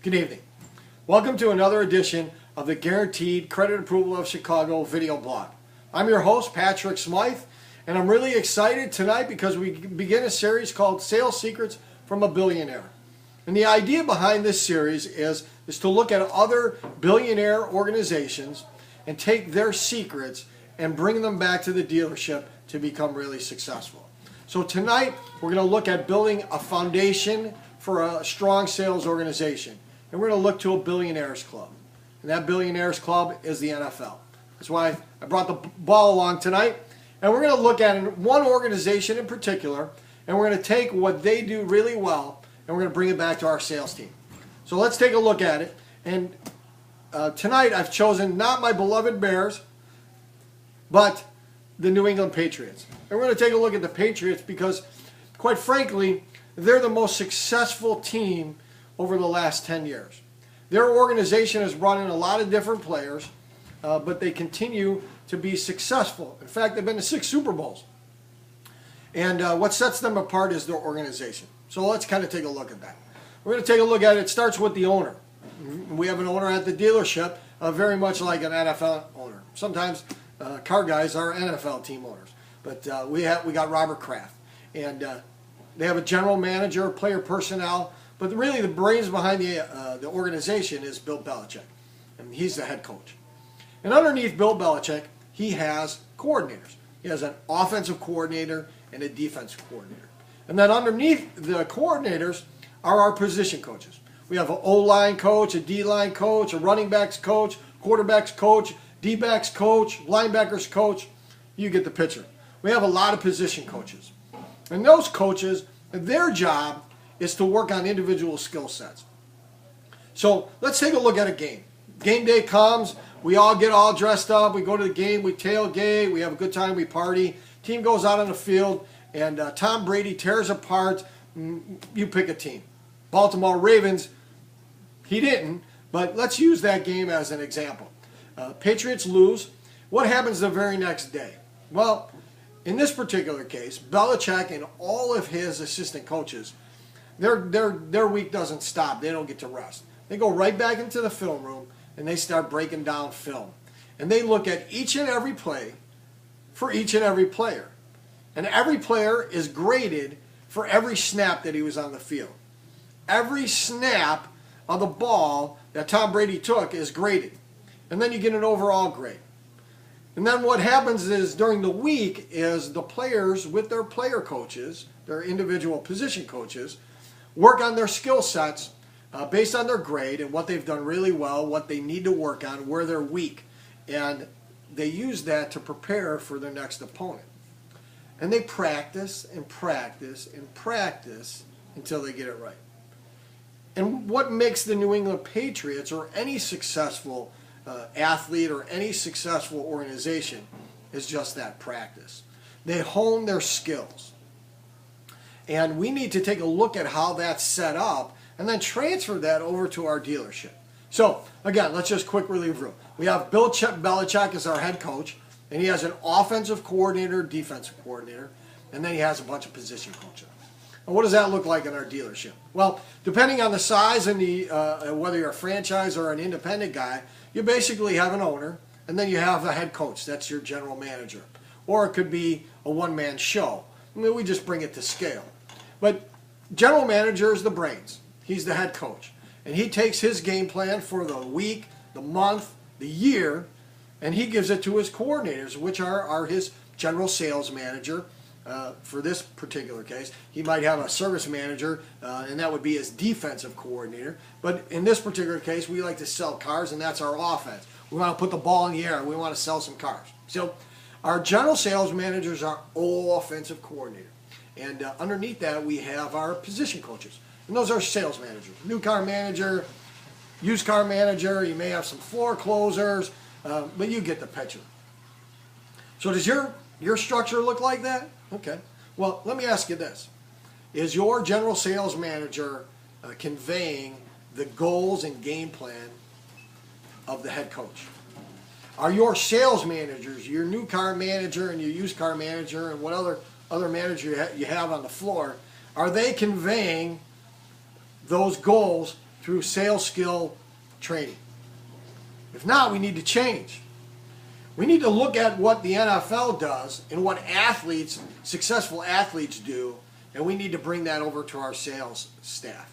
Good evening. Welcome to another edition of the Guaranteed Credit Approval of Chicago video blog. I'm your host, Patrick Smythe, and I'm really excited tonight because we begin a series called Sales Secrets from a Billionaire. And the idea behind this series is to look at other billionaire organizations and take their secrets and bring them back to the dealership to become really successful. So tonight we're going to look at building a foundation for a strong sales organization. And we're going to look to a billionaires club. And that billionaires club is the NFL. That's why I brought the ball along tonight. And we're going to look at one organization in particular, and we're going to take what they do really well, and we're going to bring it back to our sales team. So let's take a look at it. And tonight I've chosen not my beloved Bears, but the New England Patriots. And we're going to take a look at the Patriots because, quite frankly, they're the most successful team over the last 10 years. Their organization has brought in a lot of different players, but they continue to be successful. In fact, they've been to 6 Super Bowls. And what sets them apart is their organization. So let's kind of take a look at that. We're going to take a look at it. It starts with the owner. We have an owner at the dealership, very much like an NFL owner. Sometimes car guys are NFL team owners. But we got Robert Kraft. And they have a general manager, player personnel. But really the brains behind the organization is Bill Belichick. And he's the head coach. And underneath Bill Belichick, he has coordinators. He has an offensive coordinator and a defensive coordinator. And then underneath the coordinators are our position coaches. We have an O-line coach, a D-line coach, a running backs coach, quarterbacks coach, D-backs coach, linebackers coach. You get the picture. We have a lot of position coaches. And those coaches, their job is to work on individual skill sets. So let's take a look at a game. Game day comes, we all get all dressed up, we go to the game, we tailgate, we have a good time, we party. Team goes out on the field, and Tom Brady tears apart, you pick a team. Baltimore Ravens, he didn't, but let's use that game as an example. Patriots lose. What happens the very next day? Well, in this particular case, Belichick and all of his assistant coaches, their week doesn't stop. They don't get to rest. They go right back into the film room and they start breaking down film. And they look at each and every play for each and every player. And every player is graded for every snap that he was on the field. Every snap of the ball that Tom Brady took is graded. And then you get an overall grade. And then what happens is during the week is the players with their player coaches, their individual position coaches, work on their skill sets based on their grade and what they've done really well, what they need to work on, where they're weak. And they use that to prepare for their next opponent. And they practice and practice and practice until they get it right. And what makes the New England Patriots or any successful athlete or any successful organization is just that, practice. They hone their skills. And we need to take a look at how that's set up and then transfer that over to our dealership. So, again, let's just quickly review. We have Bill Belichick as our head coach, and he has an offensive coordinator, defensive coordinator, and then he has a bunch of position coaches. And what does that look like in our dealership? Well, depending on the size and whether you're a franchise or an independent guy, you basically have an owner, and then you have a head coach. That's your general manager. Or it could be a one-man show. I mean, we just bring it to scale. But general manager is the brains. He's the head coach. And he takes his game plan for the week, the month, the year, and he gives it to his coordinators, which are his general sales manager. For this particular case, he might have a service manager, and that would be his defensive coordinator. But in this particular case, we like to sell cars, and that's our offense. We want to put the ball in the air. We want to sell some cars. So our general sales managers are all offensive coordinator. And underneath that, we have our position coaches. And those are sales managers. New car manager, used car manager. You may have some floor closers, but you get the picture. So does your structure look like that? Okay. Well, let me ask you this. Is your general sales manager conveying the goals and game plan of the head coach? Are your sales managers, your new car manager and your used car manager and what other manager you have on the floor, are they conveying those goals through sales skill training. If not, we need to change. We need to look at what the NFL does and what athletes, successful athletes do, and we need to bring that over to our sales staff.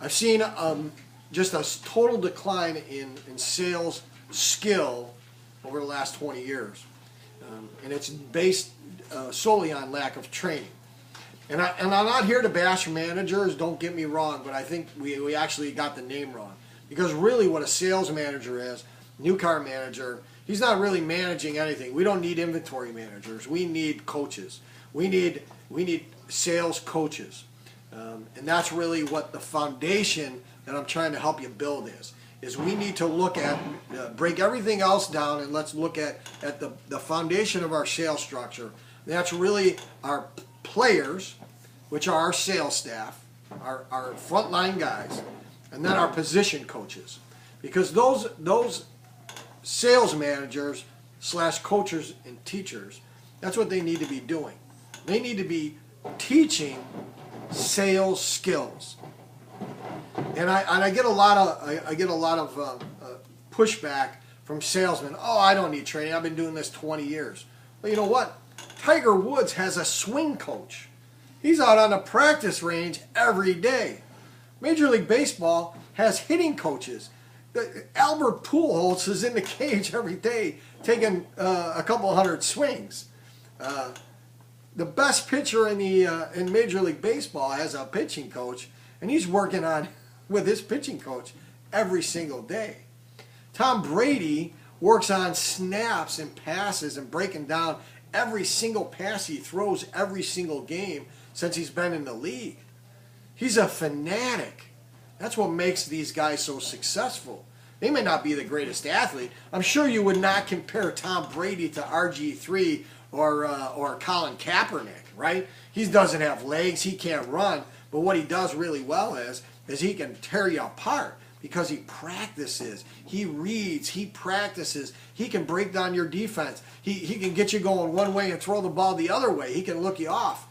I've seen just a total decline in sales skill over the last 20 years. And it's based solely on lack of training. And I'm not here to bash managers, don't get me wrong, but I think we actually got the name wrong. Because really what a sales manager is, new car manager, he's not really managing anything. We don't need inventory managers. We need coaches. We need sales coaches. And that's really what the foundation that I'm trying to help you build is we need to look at, break everything else down, and let's look at the foundation of our sales structure. That's really our players, which are our sales staff, our frontline guys, and then our position coaches. Because those sales managers / coaches and teachers, that's what they need to be doing. They need to be teaching sales skills. And I get a lot of pushback from salesmen. Oh, I don't need training. I've been doing this 20 years. Well, you know what? Tiger Woods has a swing coach. He's out on the practice range every day. Major League Baseball has hitting coaches. Albert Pujols is in the cage every day taking a couple hundred swings. The best pitcher in Major League Baseball has a pitching coach, and he's working on with his pitching coach every single day. Tom Brady works on snaps and passes and breaking down every single pass he throws every single game since he's been in the league. He's a fanatic. That's what makes these guys so successful. They may not be the greatest athlete. I'm sure you would not compare Tom Brady to RG3 or Colin Kaepernick, right? He doesn't have legs. He can't run. But what he does really well is he can tear you apart because he practices. He reads. He practices. He can break down your defense. He can get you going one way and throw the ball the other way. He can look you off.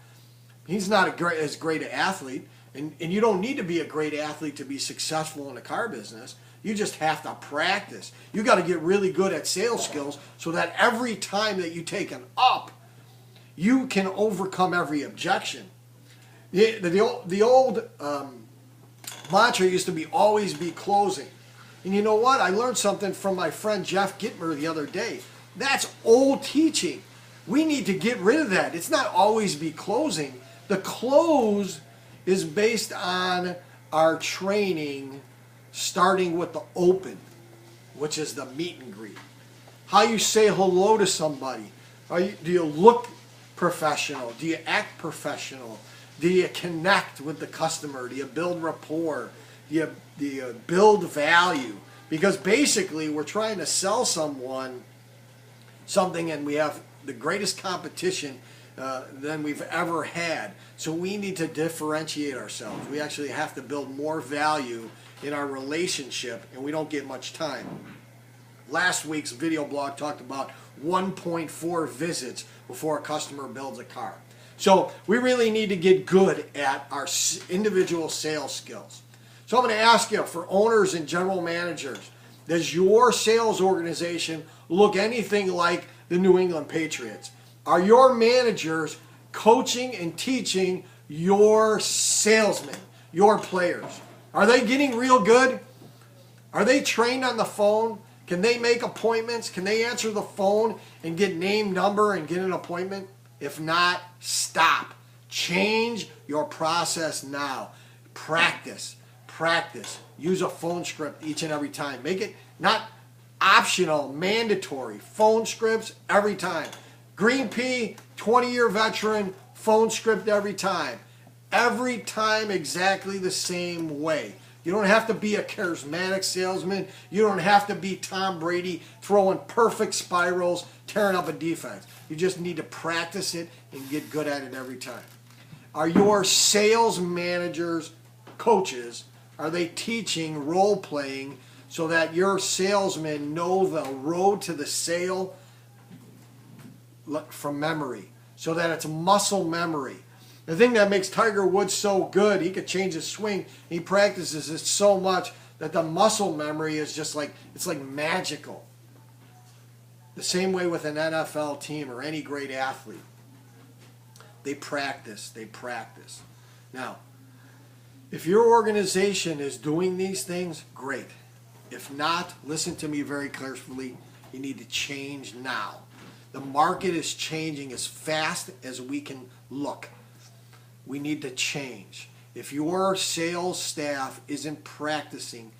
He's not as great an athlete. And you don't need to be a great athlete to be successful in the car business. You just have to practice. You got to get really good at sales skills so that every time that you take an up, you can overcome every objection. The old mantra used to be always be closing. And you know what? I learned something from my friend Jeff Gitmer the other day. That's old teaching. We need to get rid of that. It's not always be closing. The close is based on our training starting with the open, which is the meet and greet. How you say hello to somebody. Do you look professional? Do you act professional? Do you connect with the customer? Do you build rapport? Do you build value? Because basically we're trying to sell someone something, and we have the greatest competition than we've ever had. So we need to differentiate ourselves. We actually have to build more value in our relationship, and we don't get much time. Last week's video blog talked about 1.4 visits before a customer builds a car. So we really need to get good at our individual sales skills. So I'm going to ask you, for owners and general managers, does your sales organization look anything like the New England Patriots? Are your managers coaching and teaching your salesmen, your players? Are they getting real good? Are they trained on the phone? Can they make appointments? Can they answer the phone and get name, number, and get an appointment? If not, stop. Change your process now. Practice. Practice. Use a phone script each and every time. Make it not optional, mandatory. Phone scripts every time. Green P, 20-year veteran, phone script every time. Every time exactly the same way. You don't have to be a charismatic salesman. You don't have to be Tom Brady throwing perfect spirals, tearing up a defense. You just need to practice it and get good at it every time. Are your sales managers, coaches, are they teaching role-playing so that your salesmen know the road to the sale from memory, so that it's muscle memory? The thing that makes Tiger Woods so good, he could change his swing. He practices it so much that the muscle memory is just like, it's like magical. The same way with an NFL team or any great athlete. They practice, they practice. Now, if your organization is doing these things, great. If not, listen to me very carefully. You need to change now. The market is changing as fast as we can look. We need to change. If your sales staff isn't practicing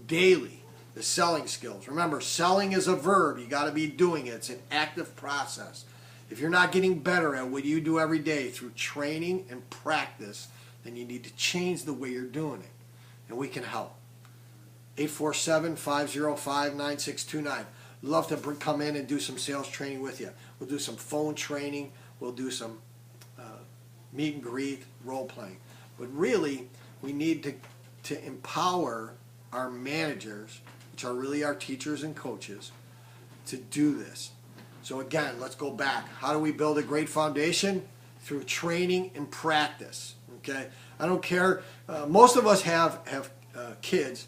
daily the selling skills, remember, selling is a verb. You got to be doing it. It's an active process. If you're not getting better at what you do every day through training and practice, then you need to change the way you're doing it. And we can help. 847-505-9629. Love to come in and do some sales training with you. We'll do some phone training. We'll do some meet and greet, role playing. But really, we need to empower our managers, which are really our teachers and coaches, to do this. So again, let's go back. How do we build a great foundation? Through training and practice. Okay, I don't care. Most of us have kids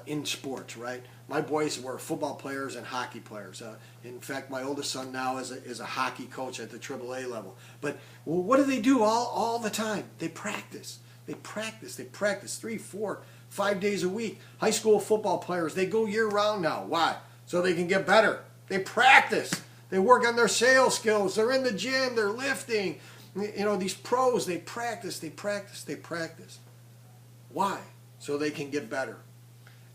in sports, right? My boys were football players and hockey players. In fact, my oldest son now is a hockey coach at the AAA level. But what do they do all the time? They practice. They practice. They practice 3, 4, 5 days a week. High school football players, they go year-round now. Why? So they can get better. They practice. They work on their sales skills. They're in the gym. They're lifting. You know, these pros, they practice. They practice. They practice. Why? So they can get better.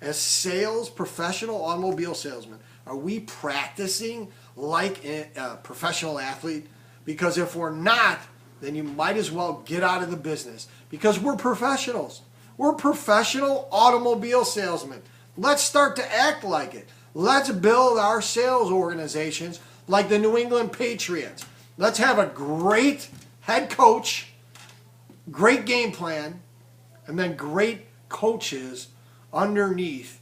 As sales, professional automobile salesmen, are we practicing like a professional athlete? Because if we're not, then you might as well get out of the business. Because we're professionals. We're professional automobile salesmen. Let's start to act like it. Let's build our sales organizations like the New England Patriots. Let's have a great head coach, great game plan, and then great coaches underneath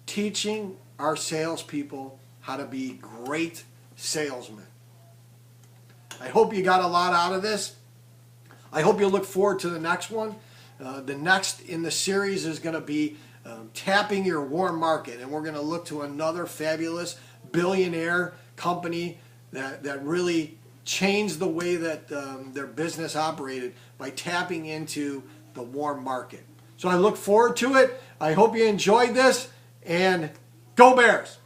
teaching our salespeople how to be great salesmen. I hope you got a lot out of this. I hope you look forward to the next one. The next in the series is going to be tapping your warm market, and we're going to look to another fabulous billionaire company that really changed the way that their business operated by tapping into the warm market. So I look forward to it. I hope you enjoyed this, and go Bears!